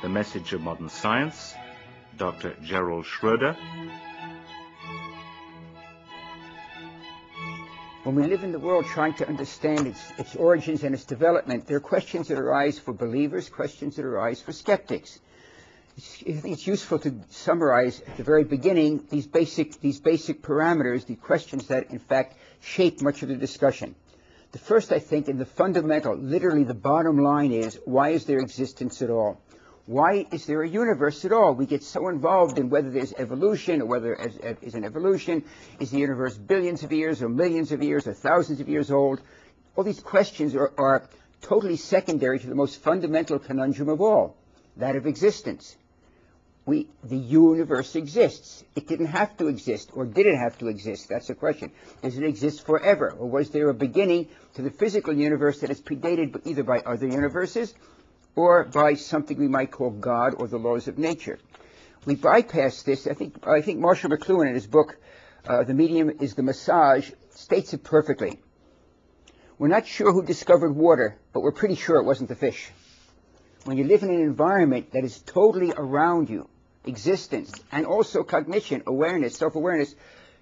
The Message of Modern Science, Dr. Gerald Schroeder. When we live in the world trying to understand its origins and its development, there are questions that arise for believers, questions that arise for skeptics. I think it's useful to summarize at the very beginning these basic parameters, the questions that in fact shape much of the discussion. The first, I think, and the fundamental, literally the bottom line is, why is there existence at all? Why is there a universe at all? We get so involved in whether there's evolution or whether there is an evolution. Is the universe billions of years or millions of years or thousands of years old? All these questions are totally secondary to the most fundamental conundrum of all, that of existence. The universe exists. It didn't have to exist, or did it have to exist? That's the question. Does it exist forever, or was there a beginning to the physical universe that is predated either by other universes or by something we might call God or the laws of nature? We bypass this. I think Marshall McLuhan in his book, The Medium is the Massage, states it perfectly. We're not sure who discovered water, but we're pretty sure it wasn't the fish. When you live in an environment that is totally around you, existence, and also cognition, awareness, self-awareness,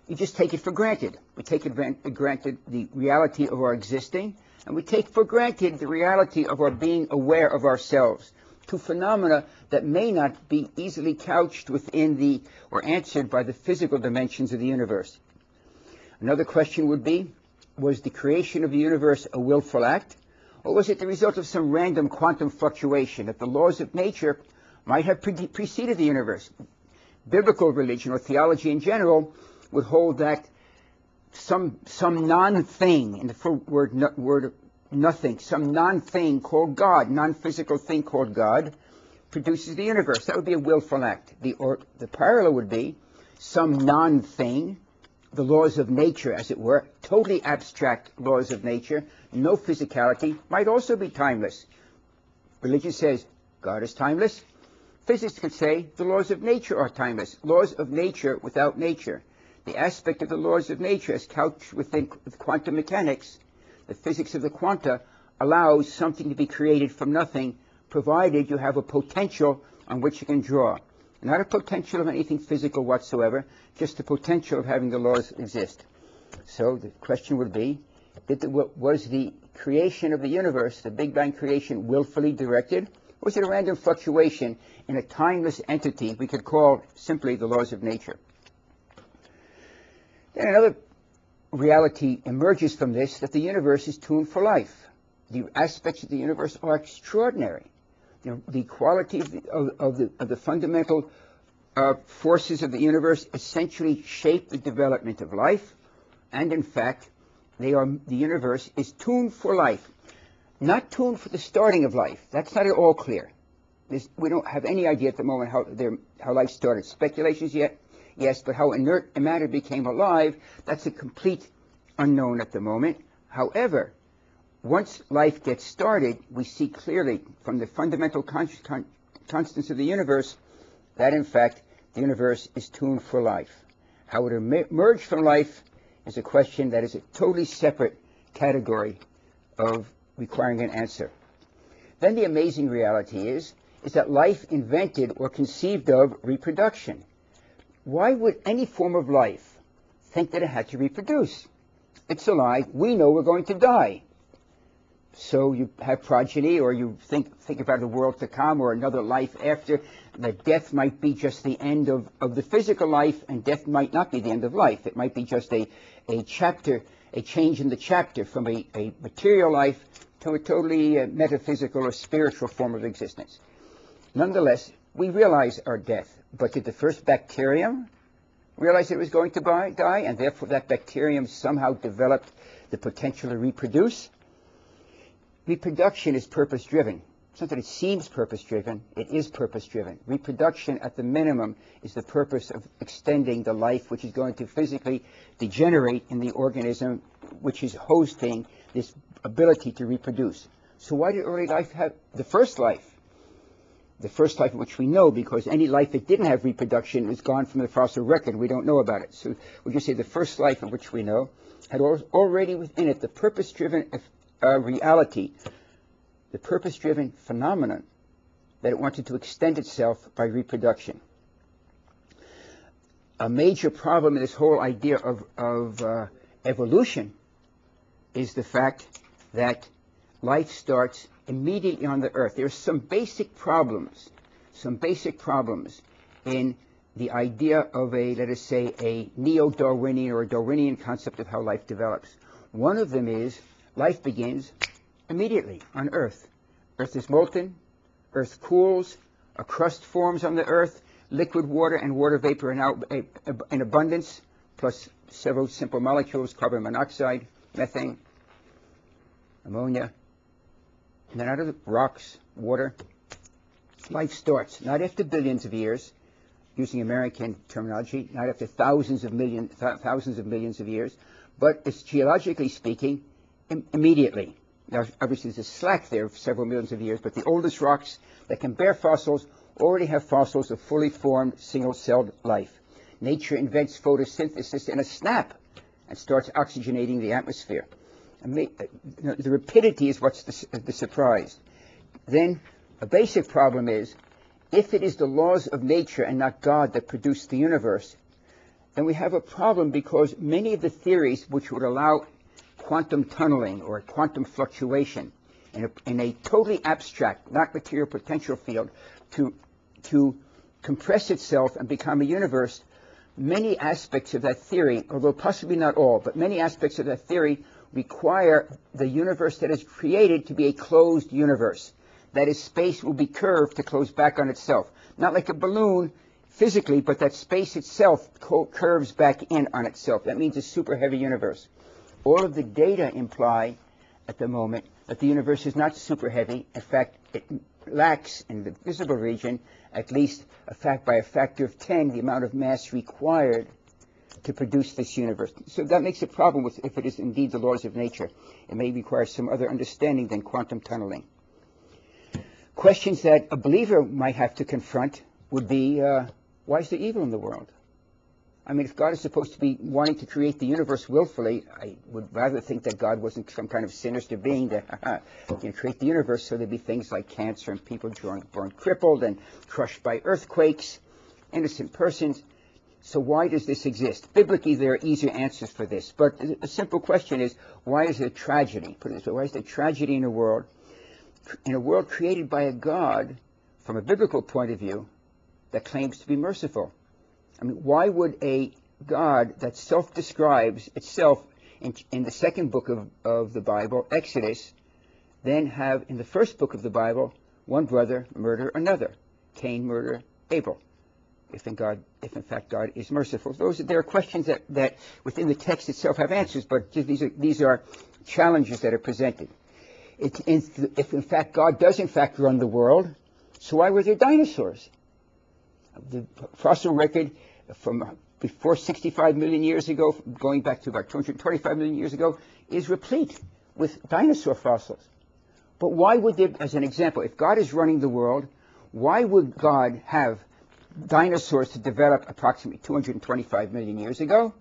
you just take it for granted. We take it for granted the reality of our existing, and we take for granted the reality of our being aware of ourselves, two phenomena that may not be easily couched within or answered by the physical dimensions of the universe. Another question would be, was the creation of the universe a willful act? Or was it the result of some random quantum fluctuation, that the laws of nature might have preceded the universe? Biblical religion, or theology in general, would hold that some non-thing, in the full word nothing, some non-thing called God, non-physical thing called God, produces the universe. That would be a willful act. The parallel would be some non-thing, the laws of nature, as it were, totally abstract laws of nature, no physicality, might also be timeless. Religion says God is timeless. Physics could say the laws of nature are timeless. Laws of nature without nature. The aspect of the laws of nature is couched within quantum mechanics. The physics of the quanta allows something to be created from nothing, provided you have a potential on which you can draw. Not a potential of anything physical whatsoever, just the potential of having the laws exist. So the question would be, was the creation of the universe, the Big Bang creation, willfully directed? Or was it a random fluctuation in a timeless entity we could call simply the laws of nature? Then another reality emerges from this, that the universe is tuned for life. The aspects of the universe are extraordinary. The quality of the fundamental forces of the universe essentially shape the development of life, and in fact, the universe is tuned for life. Not tuned for the starting of life. That's not at all clear. We don't have any idea at the moment how life started. Speculations yet? Yes, but how inert matter became alive, that's a complete unknown at the moment. However, once life gets started, we see clearly from the fundamental constants of the universe that, in fact, the universe is tuned for life. How it emerged from life is a question that is a totally separate category of requiring an answer. Then the amazing reality is that life invented or conceived of reproduction. Why would any form of life think that it had to reproduce? It's alive. We know we're going to die. So you have progeny, or you think about the world to come or another life after, that death might be just the end of the physical life, and death might not be the end of life. It might be just a chapter, a change in the chapter from a material life to a totally metaphysical or spiritual form of existence. Nonetheless, we realize our death. But did the first bacterium realize it was going to die, and therefore that bacterium somehow developed the potential to reproduce? Reproduction is purpose-driven. It's not that it seems purpose-driven, it is purpose-driven. Reproduction, at the minimum, is the purpose of extending the life which is going to physically degenerate in the organism which is hosting this ability to reproduce. So why did early life have the first life? The first life which we know, because any life that didn't have reproduction is gone from the fossil record. We don't know about it. So we just say the first life in which we know had already within it the purpose-driven reality, the purpose-driven phenomenon that it wanted to extend itself by reproduction. A major problem in this whole idea of evolution is the fact that life starts immediately on the earth. There are some basic problems in the idea of let us say, a neo-Darwinian or a Darwinian concept of how life develops. One of them is life begins immediately on Earth. Earth is molten, Earth cools, a crust forms on the Earth, liquid water and water vapor are now in abundance, plus several simple molecules, carbon monoxide, methane, ammonia. And then out of the rocks, water, life starts, not after billions of years, using American terminology, not after thousands of millions of years, but it's geologically speaking, immediately. Now, obviously, there's a slack there of several millions of years, but the oldest rocks that can bear fossils already have fossils of fully formed single-celled life. Nature invents photosynthesis in a snap and starts oxygenating the atmosphere. And the rapidity is what's the surprise. Then a basic problem is, if it is the laws of nature and not God that produced the universe, then we have a problem, because many of the theories which would allow quantum tunneling or quantum fluctuation in a totally abstract, not material potential field to compress itself and become a universe, many aspects of that theory, although possibly not all, but many aspects of that theory require the universe that is created to be a closed universe. That is, space will be curved to close back on itself. Not like a balloon physically, but that space itself curves back in on itself. That means a super heavy universe. All of the data imply at the moment that the universe is not super heavy. In fact, it lacks in the visible region at least by a factor of 10 the amount of mass required to produce this universe. So that makes a problem with if it is indeed the laws of nature. It may require some other understanding than quantum tunneling. Questions that a believer might have to confront would be, why is there evil in the world? I mean, if God is supposed to be wanting to create the universe willfully, I would rather think that God wasn't some kind of sinister being that create the universe so there'd be things like cancer and people born crippled and crushed by earthquakes, innocent persons. So why does this exist? Biblically, there are easier answers for this. But a simple question is, why is there tragedy? Put it this way, why is there tragedy in a world created by a God, from a biblical point of view, that claims to be merciful? I mean, why would a God that self-describes itself in the second book of the Bible, Exodus, then have in the first book of the Bible, one brother murder another, Cain murder Abel, if in fact God is merciful? There are questions that within the text itself have answers, but these are challenges that are presented. If in fact God does in fact run the world, so why were there dinosaurs? The fossil record from before 65 million years ago, going back to about 225 million years ago, is replete with dinosaur fossils. But why would there, as an example, if God is running the world, why would God have dinosaurs to develop approximately 225 million years ago,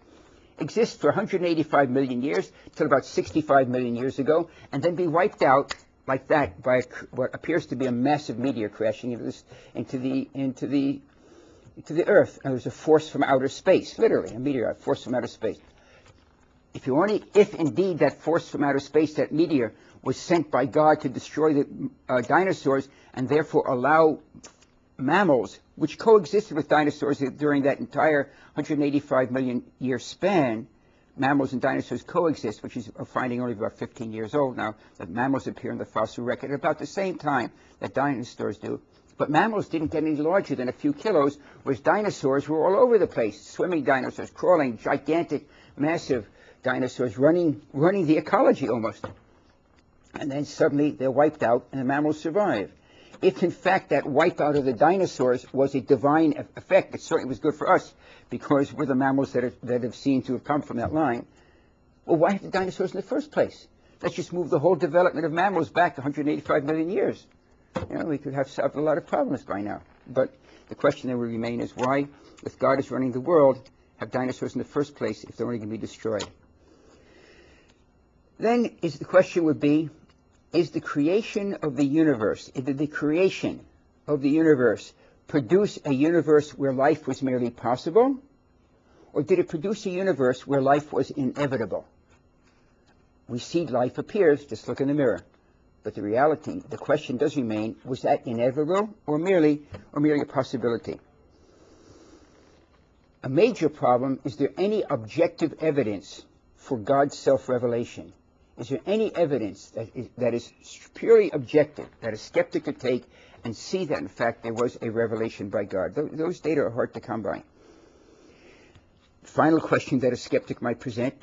exist for 185 million years till about 65 million years ago, and then be wiped out like that by what appears to be a massive meteor crashing into the Earth? And there's a force from outer space, literally a meteor, force from outer space. If indeed that force from outer space, that meteor, was sent by God to destroy the dinosaurs and therefore allow mammals, which coexisted with dinosaurs during that entire 185 million year span, mammals and dinosaurs coexist, which is a finding only about 15 years old now, that mammals appear in the fossil record at about the same time that dinosaurs do. But mammals didn't get any larger than a few kilos, whereas dinosaurs were all over the place, swimming dinosaurs, crawling, gigantic, massive dinosaurs, running the ecology almost. And then suddenly they're wiped out and the mammals survive. If in fact that wipeout of the dinosaurs was a divine effect, it certainly was good for us, because we're the mammals that have seemed to have come from that line. Well, why have the dinosaurs in the first place? Let's just move the whole development of mammals back 185 million years. We could have solved a lot of problems by now. But the question that will remain is, why, if God is running the world, have dinosaurs in the first place if they're only going to be destroyed? Then the question would be, is the creation of the universe, the creation of the universe produce a universe where life was merely possible, or did it produce a universe where life was inevitable? We see life appears, just look in the mirror. But the reality, the question does remain, was that inevitable or merely a possibility? A major problem, is there any objective evidence for God's self-revelation? Is there any evidence that is purely objective, that a skeptic could take and see that, in fact, there was a revelation by God? Those data are hard to come by. The final question that a skeptic might present,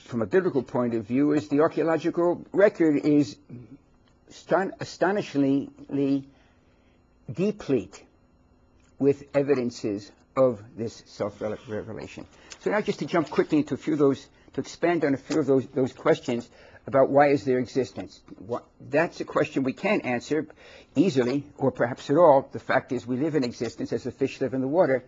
from a biblical point of view, is the archaeological record is astonishingly deplete with evidences of this self-revelation. So now just to jump quickly into a few of those, to expand on a few of those questions about why is there existence. That's a question we can't answer easily, or perhaps at all. The fact is we live in existence as the fish live in the water,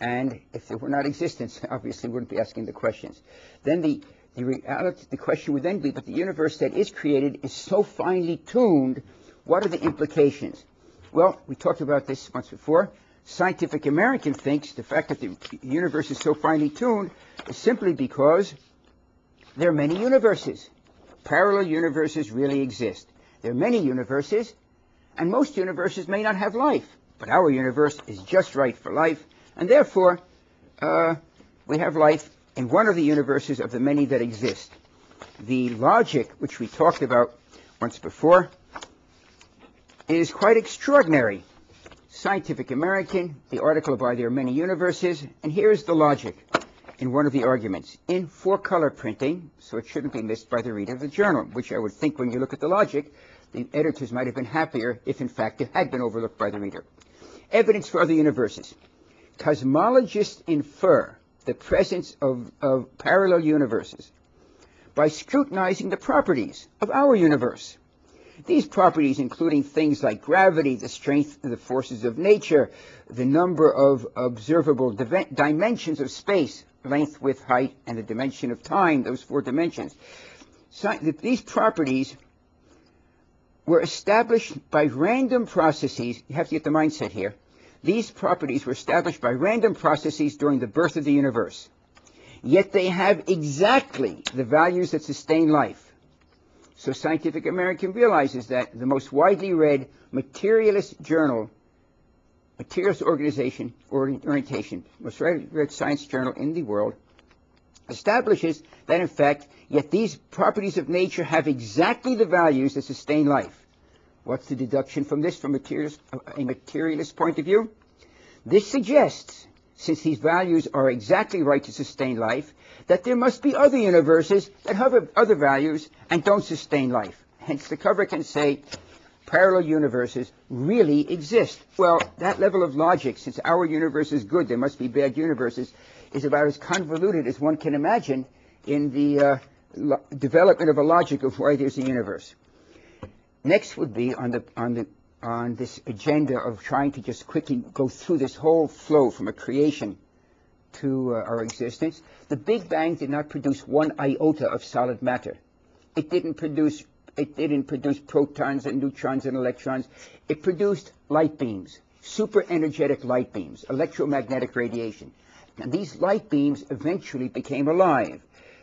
and if there were not existence, obviously we wouldn't be asking the questions. Then the reality, the question would then be, but the universe that is created is so finely tuned, what are the implications? Well, we talked about this once before. Scientific American thinks the fact that the universe is so finely tuned is simply because there are many universes. Parallel universes really exist. There are many universes, and most universes may not have life, but our universe is just right for life, and therefore we have life in one of the universes of the many that exist. The logic, which we talked about once before, is quite extraordinary. Scientific American, the article about there are many universes, and here is the logic in one of the arguments. In 4-color printing, so it shouldn't be missed by the reader of the journal, which I would think when you look at the logic, the editors might have been happier if in fact it had been overlooked by the reader. Evidence for other universes. Cosmologists infer the presence of parallel universes by scrutinizing the properties of our universe. These properties, including things like gravity, the strength of the forces of nature, the number of observable dimensions of space, length, width, height, and the dimension of time, those 4 dimensions. These properties were established by random processes. You have to get the mindset here. These properties were established by random processes during the birth of the universe. Yet they have exactly the values that sustain life. So Scientific American realizes that the most widely read materialist journal, materialist orientation, most widely read science journal in the world, establishes that in fact, yet these properties of nature have exactly the values that sustain life. What's the deduction from this from a materialist point of view? This suggests, since these values are exactly right to sustain life, that there must be other universes that have other values and don't sustain life. Hence the cover can say parallel universes really exist. Well, that level of logic, since our universe is good, there must be bad universes, is about as convoluted as one can imagine in the development of a logic of why there's a universe. Next would be on this agenda of trying to just quickly go through this whole flow from a creation to our existence. The Big Bang did not produce one iota of solid matter. It didn't produce protons and neutrons and electrons. It produced light beams, super energetic light beams, electromagnetic radiation. And these light beams eventually became alive.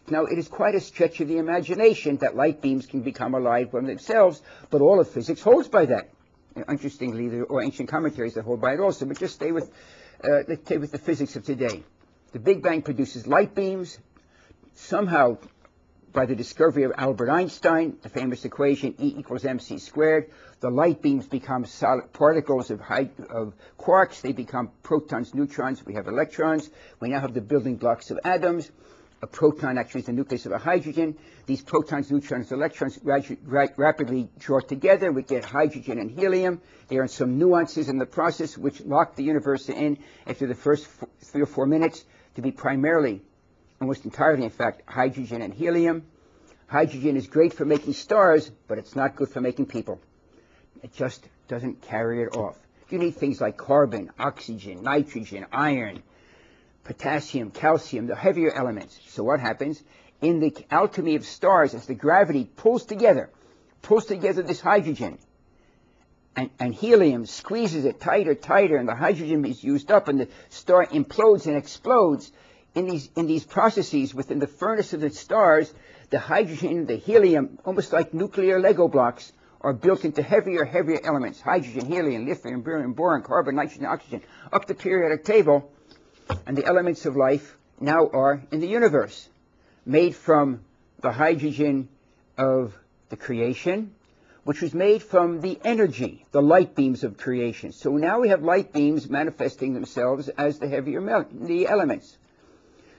Now, it is quite a stretch of the imagination that light beams can become alive by themselves, but all of physics holds by that. Interestingly, there are ancient commentaries that hold by it also, but just stay with, let's stay with the physics of today. The Big Bang produces light beams. Somehow, by the discovery of Albert Einstein, the famous equation E equals mc squared, the light beams become solid particles of quarks. They become protons, neutrons. We have electrons. We now have the building blocks of atoms. A proton actually is the nucleus of a hydrogen. These protons, neutrons, electrons rapidly draw together. We get hydrogen and helium. There are some nuances in the process which lock the universe in after the first 3 or 4 minutes to be primarily, almost entirely in fact, hydrogen and helium. Hydrogen is great for making stars, but it's not good for making people. It just doesn't carry it off. You need things like carbon, oxygen, nitrogen, iron, potassium, calcium, the heavier elements. So what happens? In the alchemy of stars, as the gravity pulls together this hydrogen, and helium squeezes it tighter, and the hydrogen is used up, and the star implodes and explodes. In these processes within the furnace of the stars, the hydrogen, the helium, almost like nuclear Lego blocks, are built into heavier elements: hydrogen, helium, lithium, barium, boron, carbon, nitrogen, oxygen, up the periodic table. And the elements of life now are in the universe, made from the hydrogen of the creation, which was made from the energy, the light beams of creation. So now we have light beams manifesting themselves as the the elements.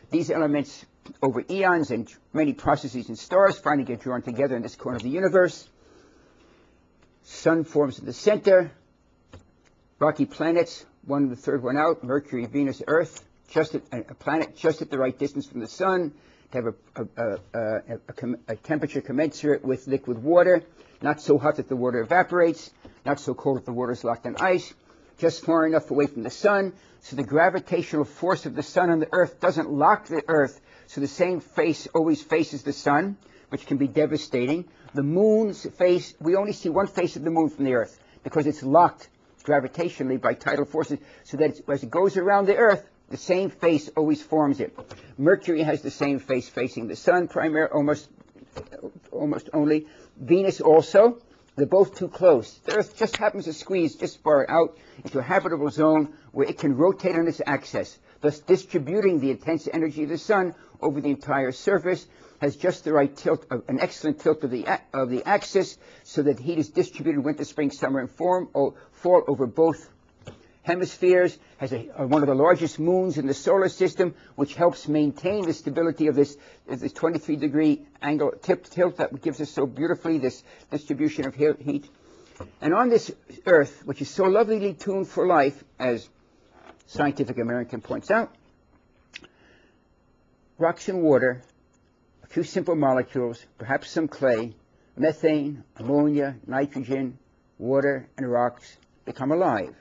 These elements, over eons and many processes in stars, finally get drawn together in this corner of the universe. Sun forms in the center. Rocky planets, one the third one out, Mercury, Venus, Earth, a planet just at the right distance from the sun to have a temperature commensurate with liquid water. Not so hot that the water evaporates, not so cold that the water is locked in ice, just far enough away from the sun so the gravitational force of the sun on the earth doesn't lock the earth, so the same face always faces the sun, which can be devastating. The moon's face, we only see one face of the moon from the earth because it's locked gravitationally by tidal forces, so that as it goes around the earth, the same face always forms it. Mercury has the same face facing the sun, almost only. Venus also. They're both too close. The Earth just happens to squeeze just far out into a habitable zone where it can rotate on its axis, thus distributing the intense energy of the sun over the entire surface, has just the right tilt, an excellent tilt of the axis, so that heat is distributed winter, spring, summer, and fall over both hemispheres, has one of the largest moons in the solar system, which helps maintain the stability of this 23-degree angle tilt that gives us so beautifully this distribution of heat. And on this Earth, which is so lovely tuned for life, as Scientific American points out, rocks and water, a few simple molecules, perhaps some clay, methane, ammonia, nitrogen, water, and rocks become alive.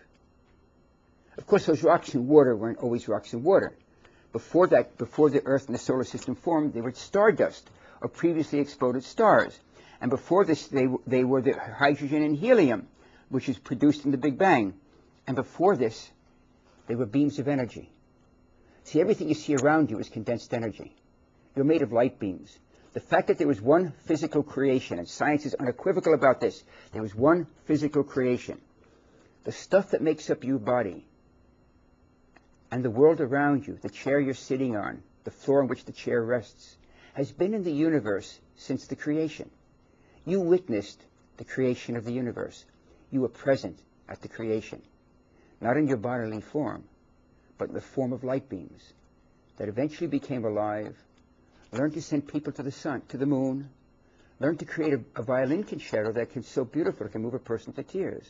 Of course, those rocks and water weren't always rocks and water. Before the Earth and the solar system formed, they were stardust, or previously exploded stars. And before this, they were the hydrogen and helium, which is produced in the Big Bang. And before this, they were beams of energy. See, everything you see around you is condensed energy. You're made of light beams. The fact that there was one physical creation, and science is unequivocal about this, there was one physical creation. The stuff that makes up your body, and the world around you, the chair you're sitting on, the floor on which the chair rests, has been in the universe since the creation. You witnessed the creation of the universe. You were present at the creation, not in your bodily form, but in the form of light beams that eventually became alive, learned to send people to the sun, to the moon, learned to create a violin concerto that can so beautiful it can move a person to tears,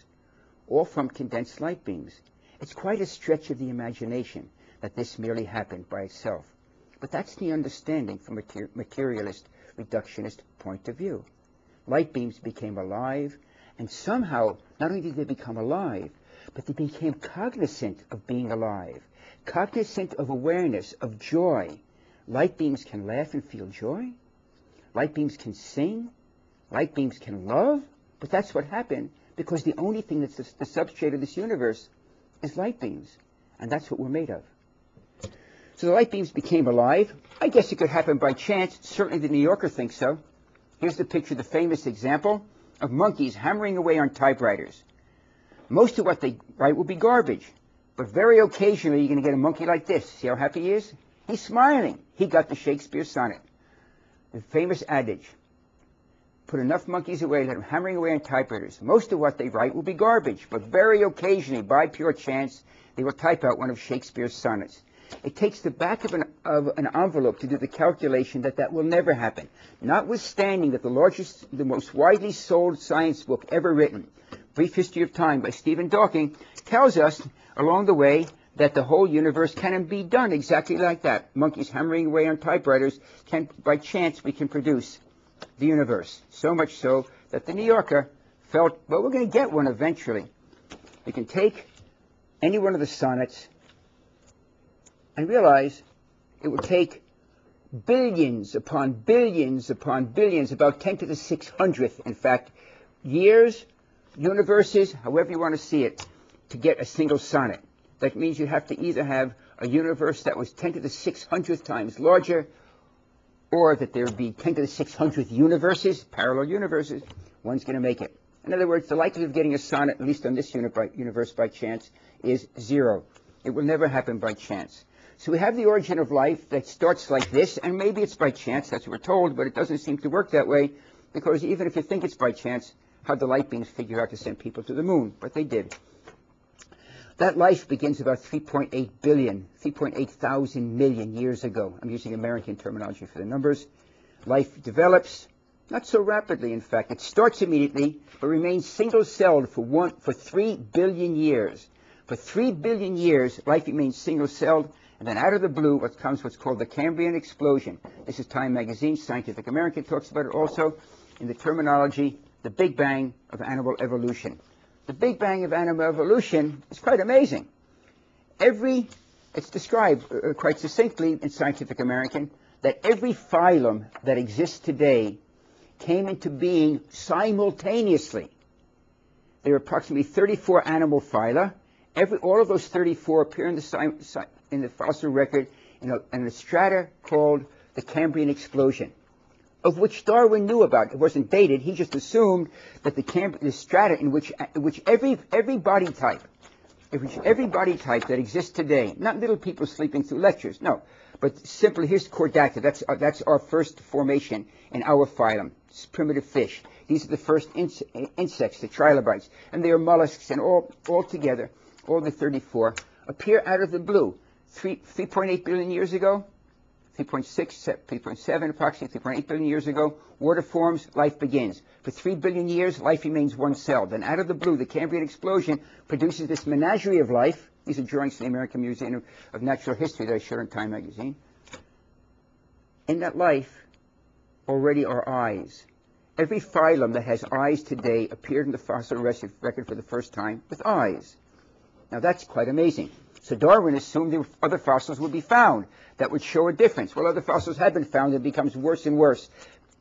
all from condensed light beams. It's quite a stretch of the imagination that this merely happened by itself. But that's the understanding from a materialist, reductionist point of view. Light beams became alive, and somehow, not only did they become alive, but they became cognizant of being alive, cognizant of awareness, of joy. Light beams can laugh and feel joy. Light beams can sing. Light beams can love. But that's what happened, because the only thing that's the substrate of this universe is light beams, and that's what we're made of. So the light beams became alive. I guess it could happen by chance. Certainly the New Yorker thinks so. Here's the picture, the famous example of monkeys hammering away on typewriters. Most of what they write will be garbage, but very occasionally you're going to get a monkey like this. See how happy he is? He's smiling. He got the Shakespeare sonnet. The famous adage, put enough monkeys away, let them hammering away on typewriters. Most of what they write will be garbage, but very occasionally, by pure chance, they will type out one of Shakespeare's sonnets. It takes the back of an envelope to do the calculation that will never happen, notwithstanding that the most widely sold science book ever written, Brief History of Time by Stephen Hawking, tells us along the way that the whole universe can be done exactly like that. Monkeys hammering away on typewriters, by chance we can produce the universe. So much so that the New Yorker felt, well, we're going to get one eventually. We can take any one of the sonnets and realize it will take billions upon billions upon billions, about 10 to the 600th, in fact, years universes, however you want to see it, to get a single sonnet. That means you have to either have a universe that was 10 to the 600th times larger, or that there would be 10 to the 600th universes, parallel universes. One's going to make it. In other words, the likelihood of getting a sonnet, at least on this universe by chance, is 0. It will never happen by chance. So we have the origin of life that starts like this, and maybe it's by chance, that's what we're told, but it doesn't seem to work that way, because even if you think it's by chance, how'd the light beams figure out to send people to the moon? But they did. That life begins about 3.8 thousand million years ago. I'm using American terminology for the numbers. Life develops, not so rapidly, in fact. It starts immediately, but remains single-celled for 3 billion years. For 3 billion years, life remains single-celled, and then out of the blue, what's called the Cambrian explosion. This is Time Magazine. Scientific American talks about it also in the terminology, the Big Bang of animal evolution. The Big Bang of animal evolution is quite amazing. It's described quite succinctly in Scientific American that every phylum that exists today came into being simultaneously. There are approximately 34 animal phyla. All of those 34 appear in the fossil record in a strata called the Cambrian explosion, of which Darwin knew about. It wasn't dated. He just assumed that the strata in which every body type that exists today, not little people sleeping through lectures, no, but simply here's chordacta. That's our first formation in our phylum. It's primitive fish. These are the first insects, the trilobites, and they are mollusks, and all together, all the 34 appear out of the blue. 3.8 billion years ago. 3.6, 3.7, approximately 3.8 billion years ago, water forms, life begins. For 3 billion years, life remains one cell. Then out of the blue, the Cambrian explosion produces this menagerie of life. These are drawings from the American Museum of Natural History that I showed in Time Magazine. In that life already are eyes. Every phylum that has eyes today appeared in the fossil record for the first time with eyes. Now that's quite amazing. So Darwin assumed there other fossils would be found that would show a difference. Well, other fossils have been found, and it becomes worse and worse,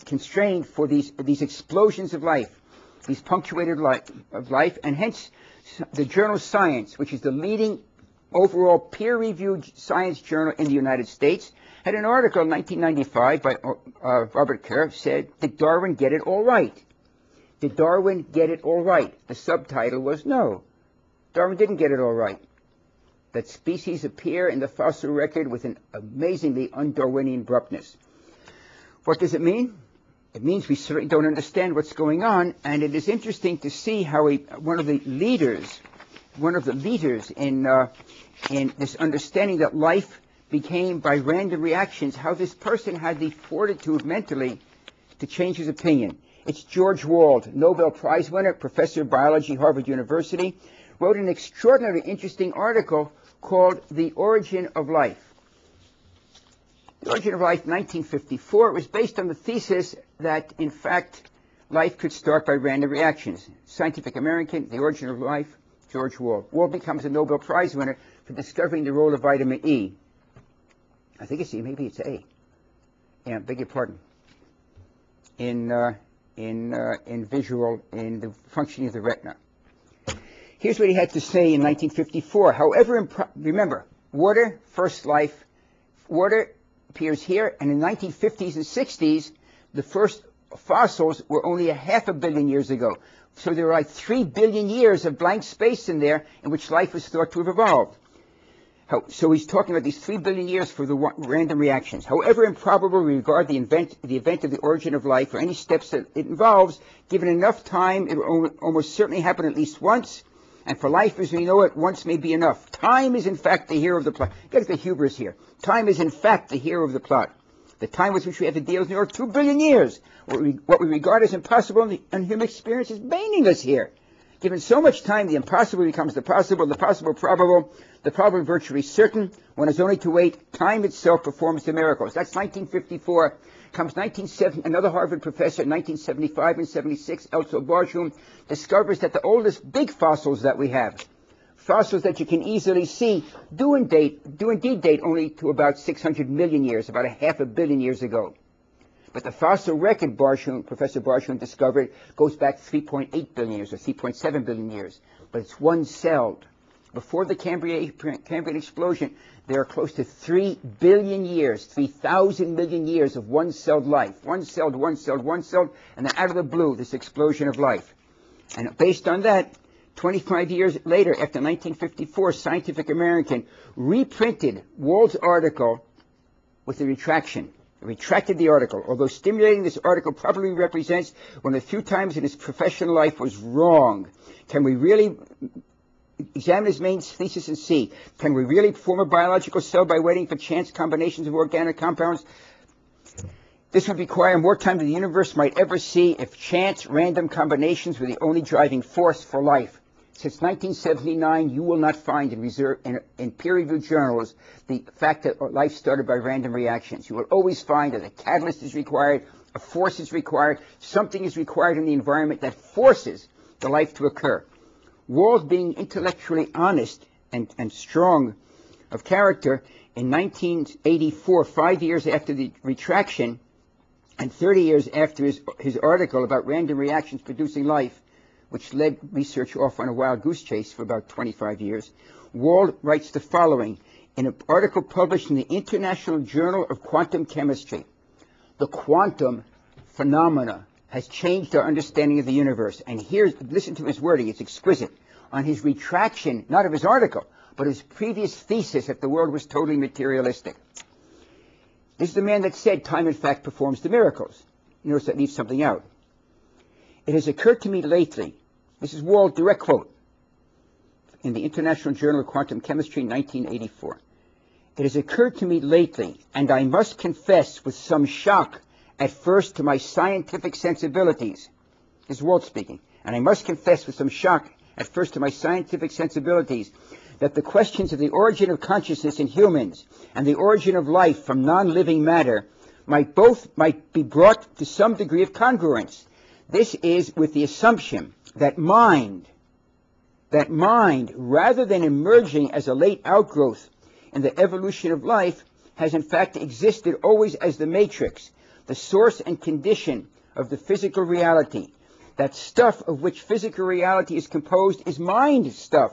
constrained for these explosions of life, these punctuated of life, and hence the journal Science, which is the leading overall peer-reviewed science journal in the United States, had an article in 1995 by Robert Kerr said, "Did Darwin get it all right?" Did Darwin get it all right? The subtitle was, no, Darwin didn't get it all right. That species appear in the fossil record with an amazingly un-Darwinian abruptness. What does it mean? It means we certainly don't understand what's going on, and it is interesting to see how one of the leaders in this understanding that life became by random reactions, how this person had the fortitude mentally to change his opinion. It's George Wald, Nobel Prize winner, professor of biology, Harvard University, wrote an extraordinarily interesting article called The Origin of Life. The Origin of Life, 1954, was based on the thesis that, in fact, life could start by random reactions. Scientific American, The Origin of Life, George Wald. Wald becomes a Nobel Prize winner for discovering the role of vitamin E. I think it's E, maybe it's A. Yeah, beg your pardon. In the functioning of the retina. Here's what he had to say in 1954. However, remember, water, first life, water appears here, and in the 1950s and 60s, the first fossils were only 500 million years ago. So there are like 3 billion years of blank space in there in which life was thought to have evolved. So he's talking about these 3 billion years for the random reactions. However improbable we regard the event of the origin of life or any steps that it involves, given enough time, it will almost certainly happen at least once. And for life as we know it, once may be enough. Time is in fact the hero of the plot. Get the hubris here. Time is in fact the hero of the plot. The time with which we have to deal is nearly 2 billion years. What we regard as impossible in human experience is meaningless here. Given so much time, the impossible becomes the possible probable, the probable virtually certain. One has only to wait. Time itself performs the miracles. That's 1954. Comes 1970, another Harvard professor in 1975 and 76, Elso Barshum, discovers that the oldest big fossils that we have, fossils that you can easily see, do indeed date only to about 600 million years, about 500 million years ago. But the fossil record Professor Barshun discovered goes back 3.8 billion years or 3.7 billion years. But it's one-celled. Before the Cambrian explosion, there are close to 3 billion years, 3,000 million years of one-celled life. One-celled, one-celled, one-celled, and then out of the blue, this explosion of life. And based on that, 25 years later, after 1954, Scientific American reprinted Wald's article with a retraction. It retracted the article, although stimulating this article probably represents one of the few times in his professional life was wrong. Can we really examine his main thesis and see, can we really form a biological cell by waiting for chance combinations of organic compounds? This would require more time than the universe might ever see if chance random combinations were the only driving force for life. Since 1979, you will not find in peer-reviewed journals the fact that life started by random reactions. You will always find that a catalyst is required, a force is required, something is required in the environment that forces the life to occur. Wald, being intellectually honest and strong of character, in 1984, 5 years after the retraction and 30 years after his article about random reactions producing life, which led research off on a wild goose chase for about 25 years, Wald writes the following in an article published in the International Journal of Quantum Chemistry. The quantum phenomena has changed our understanding of the universe. And listen to his wording, it's exquisite. On his retraction, not of his article, but his previous thesis that the world was totally materialistic. This is the man that said time, in fact, performs the miracles. Notice that leaves something out. It has occurred to me lately, this is Wald's direct quote, in the International Journal of Quantum Chemistry, 1984. It has occurred to me lately, and I must confess with some shock at first to my scientific sensibilities. This is Wald speaking. And I must confess with some shock at first to my scientific sensibilities that the questions of the origin of consciousness in humans and the origin of life from non-living matter might be brought to some degree of congruence. This is with the assumption that mind, rather than emerging as a late outgrowth in the evolution of life, has in fact existed always as the matrix, the source and condition of the physical reality. That stuff of which physical reality is composed is mind stuff.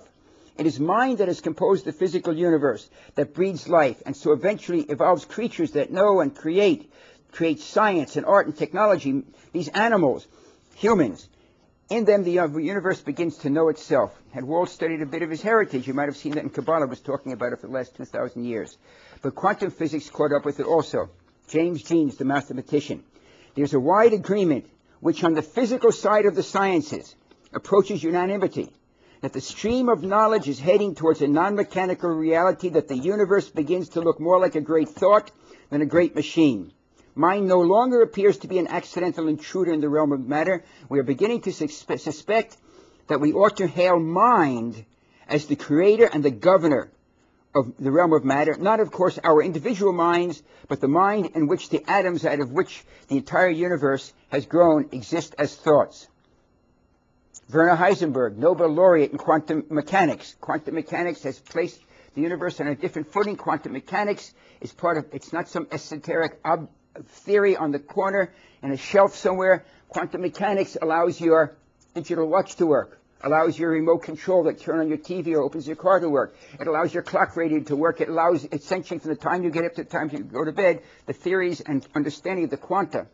It is mind that has composed the physical universe, that breeds life, and so eventually evolves creatures that know and create science and art and technology, these animals, humans. In them, the universe begins to know itself. Had Wald studied a bit of his heritage, you might have seen that in Kabbalah was talking about it for the last 2,000 years. But quantum physics caught up with it also. James Jeans, the mathematician. There's a wide agreement, which on the physical side of the sciences approaches unanimity, that the stream of knowledge is heading towards a non-mechanical reality, that the universe begins to look more like a great thought than a great machine. Mind no longer appears to be an accidental intruder in the realm of matter. We are beginning to suspect that we ought to hail mind as the creator and the governor of the realm of matter, not, of course, our individual minds, but the mind in which the atoms out of which the entire universe has grown exist as thoughts. Werner Heisenberg, Nobel laureate in quantum mechanics. Quantum mechanics has placed the universe on a different footing. Quantum mechanics is it's not some esoteric theory on the corner in a shelf somewhere. Quantum mechanics allows your digital watch to work, allows your remote control that turns on your TV or opens your car to work. It allows your clock radio to work. It's sentient from the time you get up to the time you go to bed. The theories and understanding of the quanta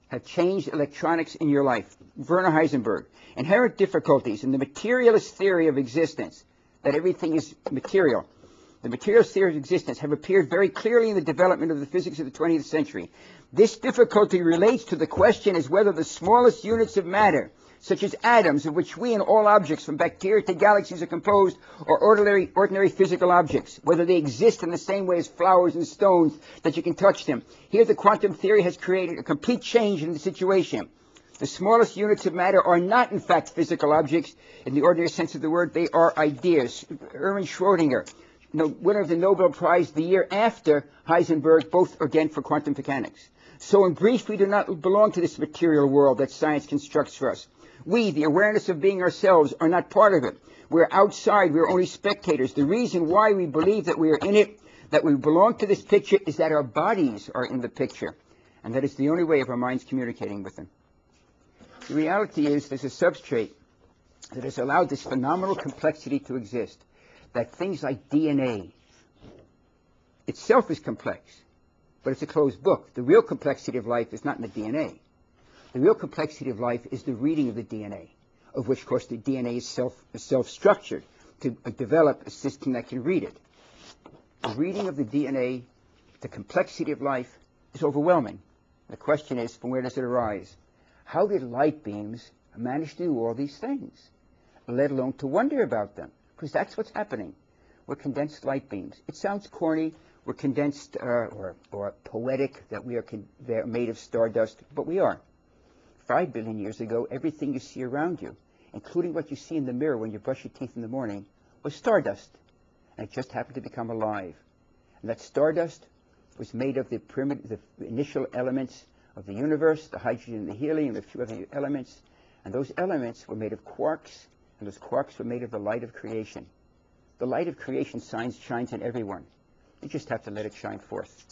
have changed electronics in your life. Werner Heisenberg. Inherent difficulties in the materialist theory of existence, that everything is material. The materialist theory of existence have appeared very clearly in the development of the physics of the 20th century. This difficulty relates to the question as whether the smallest units of matter, such as atoms, of which we and all objects from bacteria to galaxies are composed, are ordinary physical objects, whether they exist in the same way as flowers and stones, that you can touch them. Here the quantum theory has created a complete change in the situation. The smallest units of matter are not, in fact, physical objects in the ordinary sense of the word. They are ideas. Erwin Schrödinger, winner of the Nobel Prize the year after Heisenberg, both again for quantum mechanics. So in brief, we do not belong to this material world that science constructs for us. We, the awareness of being ourselves, are not part of it. We're outside. We're only spectators. The reason why we believe that we are in it, that we belong to this picture, is that our bodies are in the picture. And that is the only way of our minds communicating with them. The reality is there's a substrate that has allowed this phenomenal complexity to exist, that things like DNA itself is complex, but it's a closed book. The real complexity of life is not in the DNA. The real complexity of life is the reading of the DNA, of which, of course, the DNA is self-structured to develop a system that can read it. The reading of the DNA, the complexity of life, is overwhelming. The question is, from where does it arise? How did light beams manage to do all these things, let alone to wonder about them? Because that's what's happening. We're condensed light beams. It sounds corny. We're condensed or poetic, that we are they're made of stardust, but we are. 5 billion years ago, everything you see around you, including what you see in the mirror when you brush your teeth in the morning, was stardust. And it just happened to become alive. And that stardust was made of the initial elements of the universe, the hydrogen and the helium, and a few other elements. And those elements were made of quarks, and those quarks were made of the light of creation. The light of creation shines in everyone. You just have to let it shine forth.